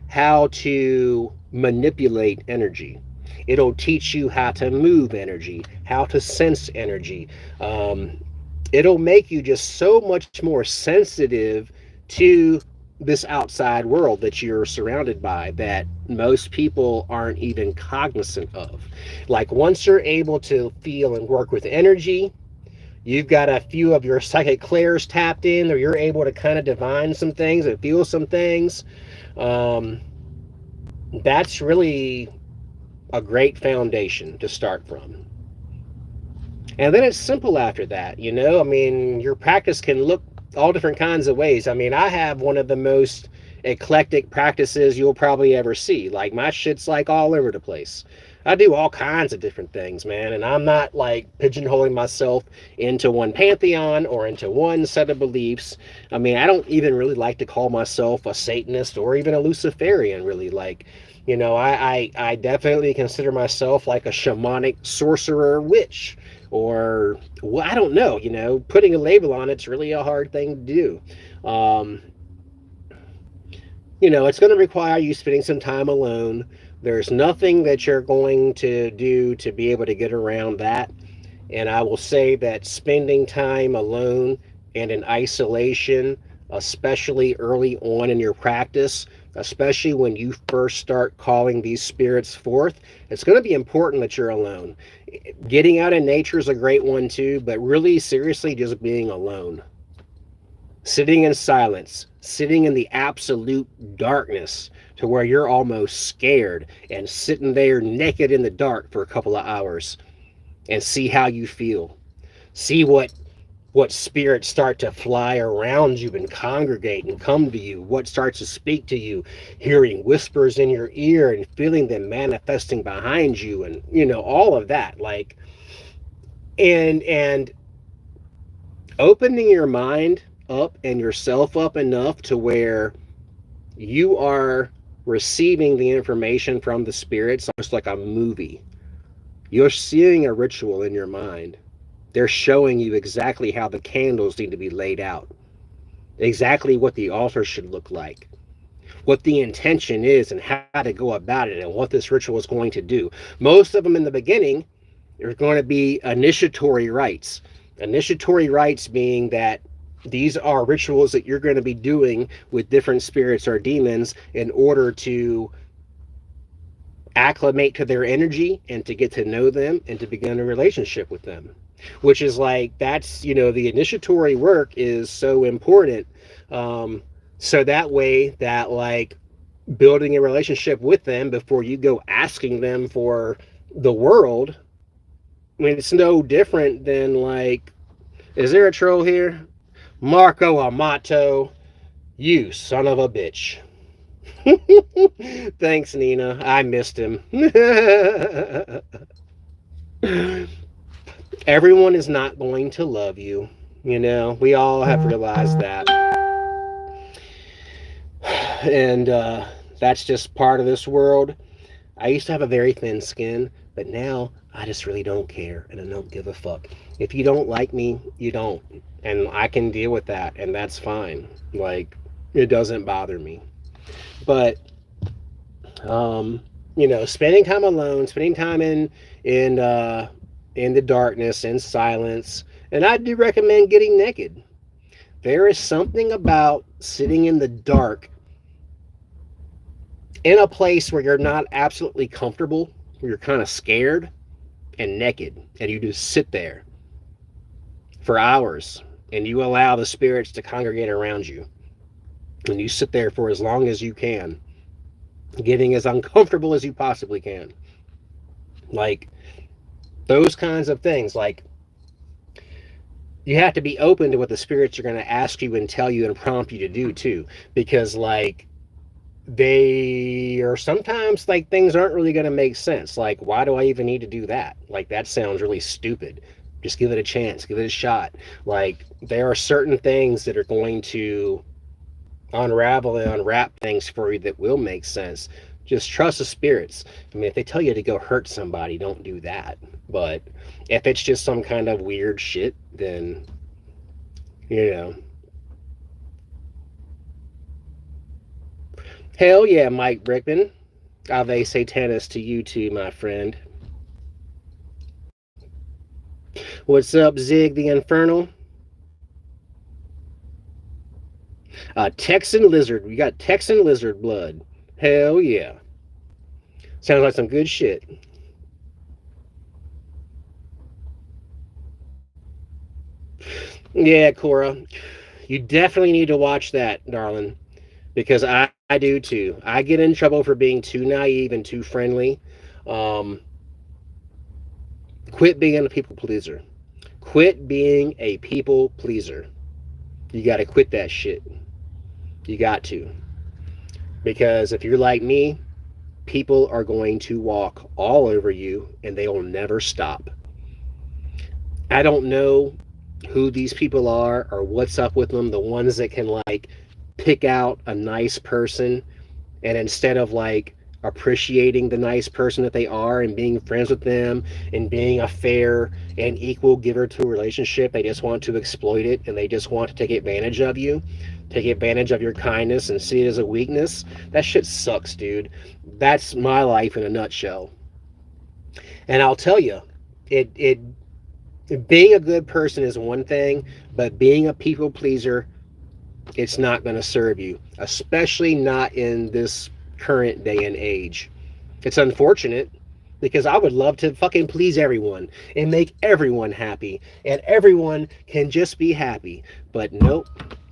how to manipulate energy. It'll teach you how to move energy, how to sense energy. It'll make you just so much more sensitive to this outside world that you're surrounded by, that most people aren't even cognizant of. Like, once you're able to feel and work with energy, you've got a few of your psychic clairs tapped in, or you're able to kind of divine some things and feel some things. That's really a great foundation to start from. And then it's simple after that, you know? I mean, your practice can look all different kinds of ways. I mean, I have one of the most eclectic practices you'll probably ever see. Like, my shit's like all over the place. I do all kinds of different things, man, and I'm not like pigeonholing myself into one pantheon or into one set of beliefs. I mean, I don't even really like to call myself a Satanist or even a Luciferian, really. Like, you know, I definitely consider myself like a shamanic sorcerer witch, or, well, I don't know, you know, putting a label on it's really a hard thing to do. You know, it's going to require you spending some time alone. There's nothing that you're going to do to be able to get around that. And I will say that spending time alone and in isolation, especially early on in your practice, especially when you first start calling these spirits forth, it's going to be important that you're alone. Getting out in nature is a great one too, but really, seriously, just being alone. Sitting in silence, sitting in the absolute darkness to where you're almost scared, and sitting there naked in the dark for a couple of hours and see how you feel. See what spirits start to fly around you and congregate and come to you, what starts to speak to you, hearing whispers in your ear and feeling them manifesting behind you, and, you know, all of that. Like, and opening your mind up and yourself up enough to where you are receiving the information from the spirits almost like a movie. You're seeing a ritual in your mind. They're showing you exactly how the candles need to be laid out, exactly what the altar should look like, what the intention is, and how to go about it, and what this ritual is going to do. Most of them in the beginning, there's going to be initiatory rites. Initiatory rites being that these are rituals that you're going to be doing with different spirits or demons in order to acclimate to their energy and to get to know them and to begin a relationship with them. Which is like, that's, you know, the initiatory work is so important. So that way, that, like, building a relationship with them before you go asking them for the world, I mean, it's no different than, like, is there a troll here? Marco Amato, you son of a bitch. Thanks, Nina. I missed him. Everyone is not going to love you. You know, we all have realized that. And that's just part of this world. I used to have a very thin skin, but now I just really don't care, and I don't give a fuck. If you don't like me, you don't. And I can deal with that, and that's fine. Like, It doesn't bother me. But you know, spending time alone, spending time in the darkness, in silence, and I do recommend getting naked. There is something about sitting in the dark in a place where you're not absolutely comfortable, where you're kind of scared and naked, and you just sit there for hours and you allow the spirits to congregate around you. And you sit there for as long as you can, getting as uncomfortable as you possibly can. Like those kinds of things. Like you have to be open to what the spirits are going to ask you and tell you and prompt you to do too. Because like they are sometimes like things aren't really going to make sense. Like, why do I even need to do that? Like, that sounds really stupid. Just give it a chance, give it a shot. Like, there are certain things that are going to unravel and unwrap things for you that will make sense. Just trust the spirits. I mean, if they tell you to go hurt somebody, don't do that. But if it's just some kind of weird shit, then, you know. Hell yeah, Mike Brickman. Ave Satanis to you too, my friend. What's up, Zig the Infernal? Texan Lizard. We got Texan Lizard blood. Hell yeah. Sounds like some good shit. Yeah, Cora. You definitely need to watch that, darling. Because I do too. I get in trouble for being too naive and too friendly. Quit being a people pleaser. Quit being a people pleaser. You got to quit that shit. You got to. Because if you're like me, people are going to walk all over you and they will never stop. I don't know who these people are or what's up with them. The ones that can like pick out a nice person and instead of like appreciating the nice person that they are and being friends with them and being a fair and equal giver to a relationship, they just want to exploit it and they just want to take advantage of you, take advantage of your kindness and see it as a weakness. That shit sucks, dude. That's my life in a nutshell. And I'll tell you, it being a good person is one thing, but being a people pleaser, it's not going to serve you, especially not in this current day and age. It's unfortunate because I would love to fucking please everyone and make everyone happy and everyone can just be happy. But nope,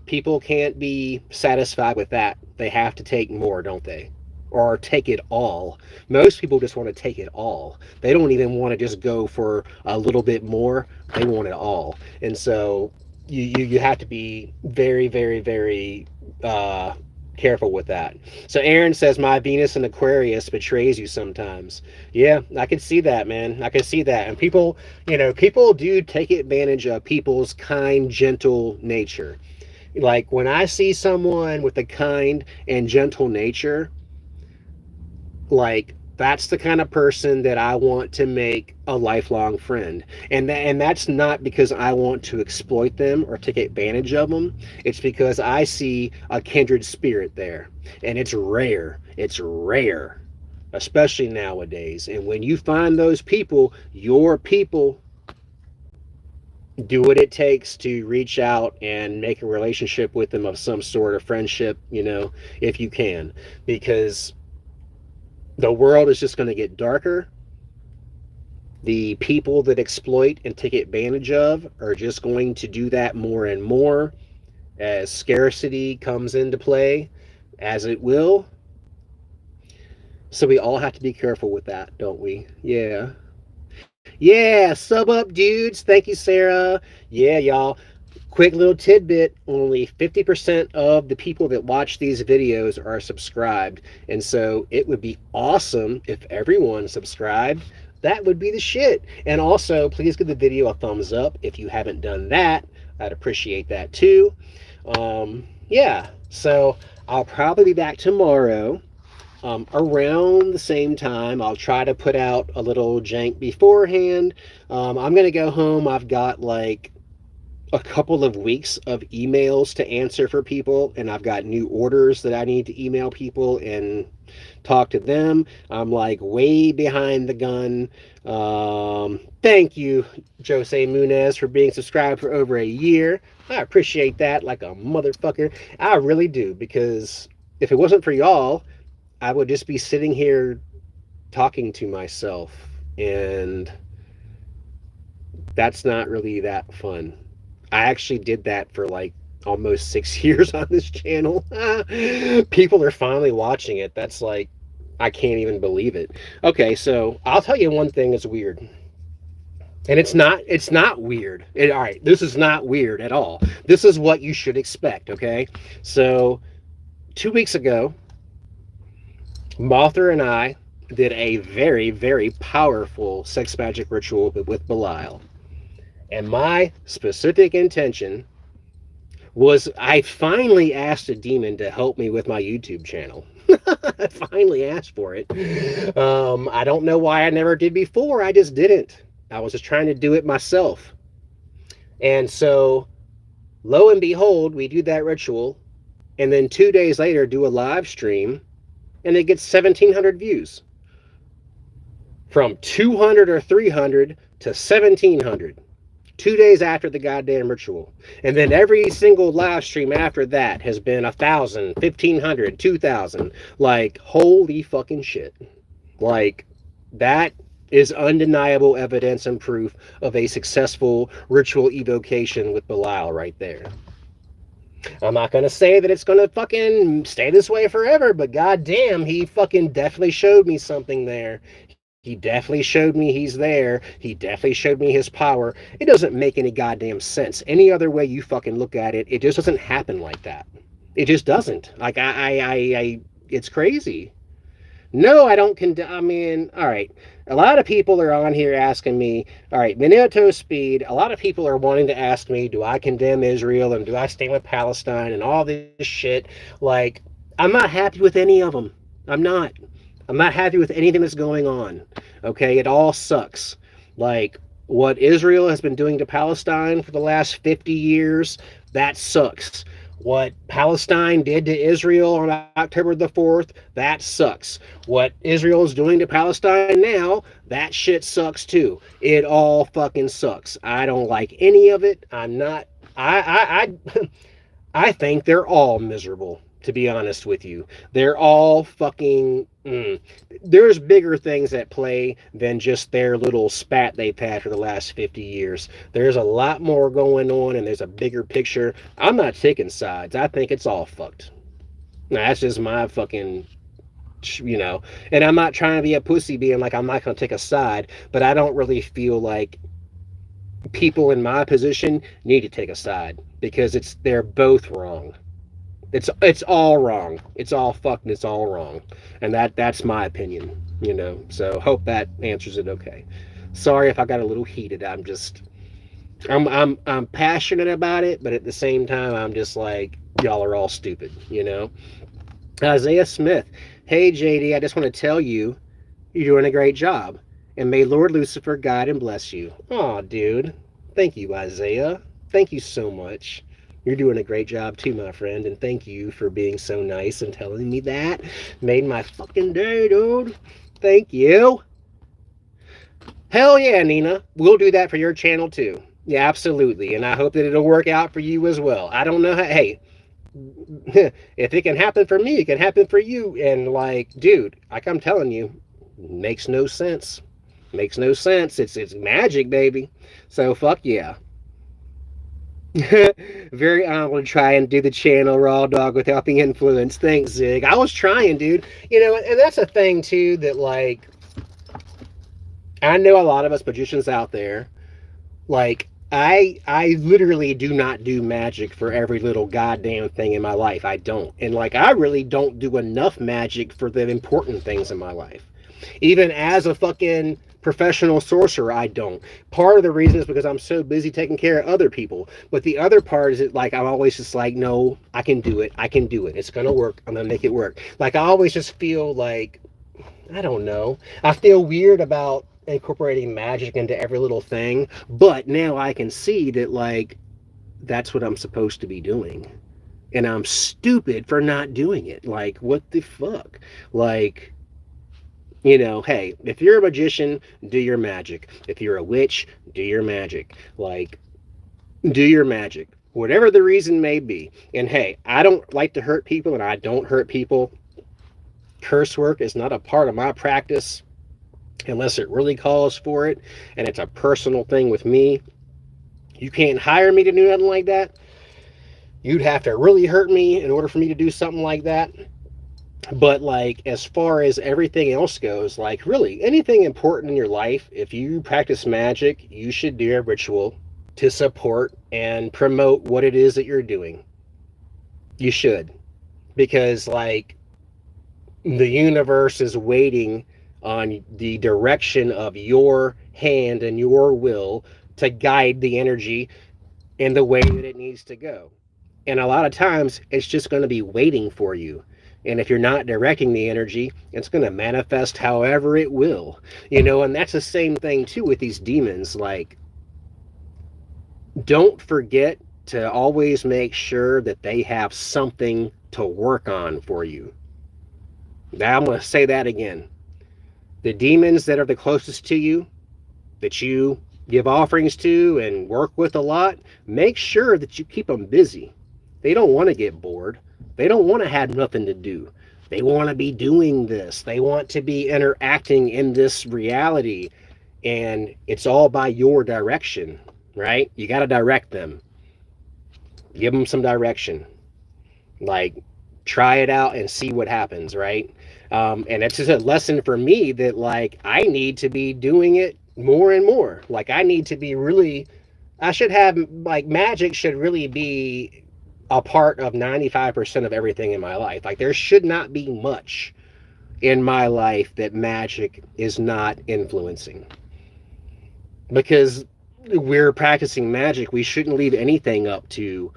people can't be satisfied with that. They have to take more, don't they? Or take it all. Most people just want to take it all. They don't even want to just go for a little bit more. They want it all. And so you have to be very, very, very careful with that. So Aaron says, my Venus in Aquarius betrays you sometimes. Yeah, I can see that, man. I can see that. And people, people do take advantage of people's kind, gentle nature. Like when I see someone with a kind and gentle nature, like that's the kind of person that I want to make a lifelong friend. And that's not because I want to exploit them or take advantage of them. It's because I see a kindred spirit there. And it's rare. It's rare, especially nowadays. And when you find those people, your people, do what it takes to reach out and make a relationship with them of some sort of friendship, if you can. Because the world is just going to get darker. The people that exploit and take advantage of are just going to do that more and more as scarcity comes into play, as it will. So we all have to be careful with that, don't we? Yeah. Yeah, sub up, dudes. Thank you, Sarah. Yeah, y'all. Quick little tidbit, only 50% of the people that watch these videos are subscribed. And so it would be awesome if everyone subscribed. That would be the shit. And also, please give the video a thumbs up if you haven't done that. I'd appreciate that too. Yeah, so I'll probably be back tomorrow around the same time. I'll try to put out a little jank beforehand. I'm going to go home. I've got like a couple of weeks of emails to answer for people, and I've got new orders that I need to email people and talk to them. I'm like way behind the gun. Thank you, Jose Munez, for being subscribed for over a year. I appreciate that like a motherfucker. I really do, because if it wasn't for y'all, I would just be sitting here talking to myself, and that's not really that fun. I actually did that for like almost 6 years on this channel. People are finally watching it. That's like, I can't even believe it. Okay, so I'll tell you one thing that's weird. And it's not weird. All right, this is not weird at all. This is what you should expect, okay? So 2 weeks ago, Malther and I did a very, very powerful sex magic ritual with Belial. And my specific intention was, I finally asked a demon to help me with my YouTube channel. I finally asked for it. I don't know why I never did before. I just didn't. I was just trying to do it myself. And so, lo and behold, we do that ritual. And then 2 days later, do a live stream. And it gets 1,700 views. From 200 or 300 to 1,700. 2 days after the goddamn ritual. And then every single live stream after that has been 1,000, 1,500, 2,000. Like, holy fucking shit. Like, that is undeniable evidence and proof of a successful ritual evocation with Belial right there. I'm not going to say that it's going to fucking stay this way forever, but goddamn, he fucking definitely showed me something there. He definitely showed me he's there. He definitely showed me his power. It doesn't make any goddamn sense. Any other way you fucking look at it, it just doesn't happen like that. It just doesn't. Like, it's crazy. No, I don't condemn. I mean, all right. A lot of people are on here asking me, all right, Minato Speed, a lot of people are wanting to ask me, do I condemn Israel and do I stand with Palestine and all this shit? Like, I'm not happy with any of them. I'm not happy with anything that's going on. Okay, it all sucks. Like, what Israel has been doing to Palestine for the last 50 years, that sucks. What Palestine did to Israel on October the 4th, that sucks. What Israel is doing to Palestine now, that shit sucks too. It all fucking sucks. I don't like any of it. I think they're all miserable, to be honest with you. They're all fucking... There's bigger things at play than just their little spat they've had for the last 50 years. There's a lot more going on, and there's a bigger picture. I'm not taking sides. I think it's all fucked. Now, that's just my fucking... and I'm not trying to be a pussy being like, I'm not going to take a side, but I don't really feel like people in my position need to take a side, because they're both wrong. It's all wrong. It's all fucked and it's all wrong. And that's my opinion, So hope that answers it okay. Sorry if I got a little heated. I'm passionate about it, but at the same time I'm just like, y'all are all stupid, Isaiah Smith. Hey JD, I just want to tell you, you're doing a great job. And may Lord Lucifer guide and bless you. Aw, dude. Thank you, Isaiah. Thank you so much. You're doing a great job too, my friend, and thank you for being so nice and telling me that. Made my fucking day, dude. Thank you. Hell yeah, Nina. We'll do that for your channel too. Yeah, absolutely. And I hope that it'll work out for you as well. I don't know how... Hey, if it can happen for me, it can happen for you. And like, dude, like I'm telling you, makes no sense. Makes no sense. It's magic, baby. So fuck yeah. Very honored to try and do the channel Raw Dog without the influence. Thanks, Zig. I was trying, dude. And that's a thing too, that like, I know a lot of us magicians out there, like, I literally do not do magic for every little goddamn thing in my life. I don't. And like, I really don't do enough magic for the important things in my life. Even as a fucking professional sorcerer, I don't. Part of the reason is because I'm so busy taking care of other people. But the other part is that, like, I'm always just like, no, I can do it. I can do it. It's going to work. I'm going to make it work. Like, I always just feel like, I don't know. I feel weird about incorporating magic into every little thing. But now I can see that, like, that's what I'm supposed to be doing. And I'm stupid for not doing it. Like, what the fuck? Like, hey, if you're a magician, do your magic. If you're a witch, do your magic. Like, do your magic. Whatever the reason may be. And hey, I don't like to hurt people, and I don't hurt people. Curse work is not a part of my practice unless it really calls for it, and it's a personal thing with me. You can't hire me to do nothing like that. You'd have to really hurt me in order for me to do something like that. But like, as far as everything else goes, like really anything important in your life, if you practice magic, you should do a ritual to support and promote what it is that you're doing. You should. Because like, the universe is waiting on the direction of your hand and your will to guide the energy in the way that it needs to go. And a lot of times it's just going to be waiting for you. And if you're not directing the energy, it's going to manifest however it will. And that's the same thing too with these demons. Like, don't forget to always make sure that they have something to work on for you. Now I'm going to say that again. The demons that are the closest to you, that you give offerings to and work with a lot, make sure that you keep them busy. They don't want to get bored. They don't want to have nothing to do. They want to be doing this. They want to be interacting in this reality. And it's all by your direction, right? You got to direct them. Give them some direction. Like, try it out and see what happens, right? And it's just a lesson for me that like, I need to be doing it more and more. Like, I need to be really, I should have, like, magic should really be a part of 95% of everything in my life. Like, there should not be much in my life that magic is not influencing. Because we're practicing magic, we shouldn't leave anything up to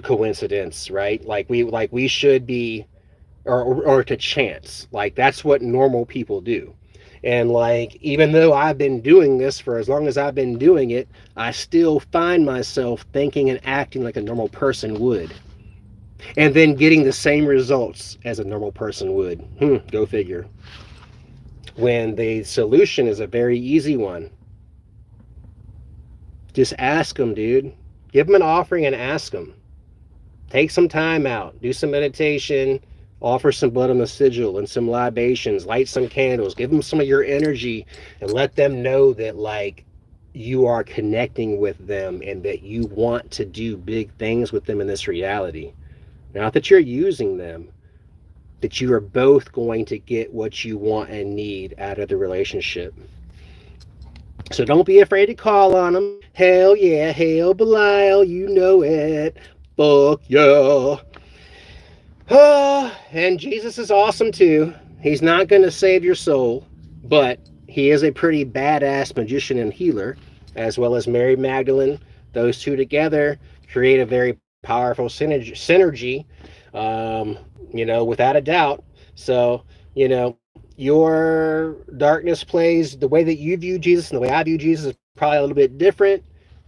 coincidence, right? Like we should be, or to chance. Like, that's what normal people do. And like, even though I've been doing this for as long as I've been doing it, I still find myself thinking and acting like a normal person would, and then getting the same results as a normal person would. Go figure. When the solution is a very easy one. Just ask them, dude. Give them an offering and ask them. Take some time out, do some meditation, offer some blood on the sigil and some libations, light some candles, give them some of your energy, and let them know that like, you are connecting with them and that you want to do big things with them in this reality. Not that you're using them, that you are both going to get what you want and need out of the relationship. So don't be afraid to call on them. Hell yeah, hail Belial, you know it. Fuck yeah. And Jesus is awesome too. He's not going to save your soul, but he is a pretty badass magician and healer, as well as Mary Magdalene. Those two together create a very powerful synergy, without a doubt. So, your darkness plays, the way that you view Jesus and the way I view Jesus is probably a little bit different,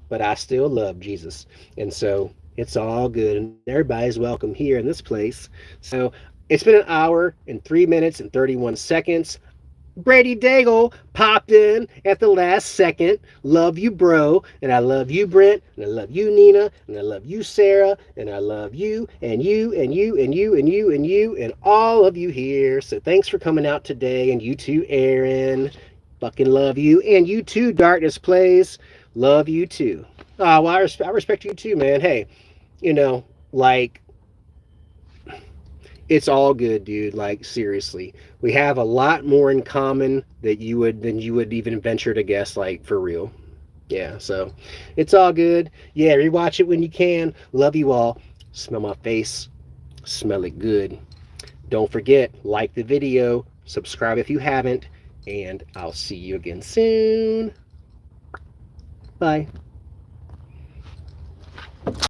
but I still love Jesus. And so it's all good, and everybody's welcome here in this place. So it's been an hour and 3 minutes and 31 seconds. Brady Daigle popped in at the last second. Love you, bro. And I love you, Brent. And I love you, Nina. And I love you, Sarah. And I love you, and you, and you, and you, and you, and you, and all of you here. So thanks for coming out today. And you too, Aaron. Fucking love you. And you too, Darkness Plays. Love you too. Well, I respect you too, man. Hey, like, it's all good, dude. Like, seriously, we have a lot more in common than you would even venture to guess, like, for real. Yeah, so it's all good. Yeah, rewatch it when you can. Love you all. Smell my face. Smell it good. Don't forget, like the video, subscribe if you haven't, and I'll see you again soon. Bye.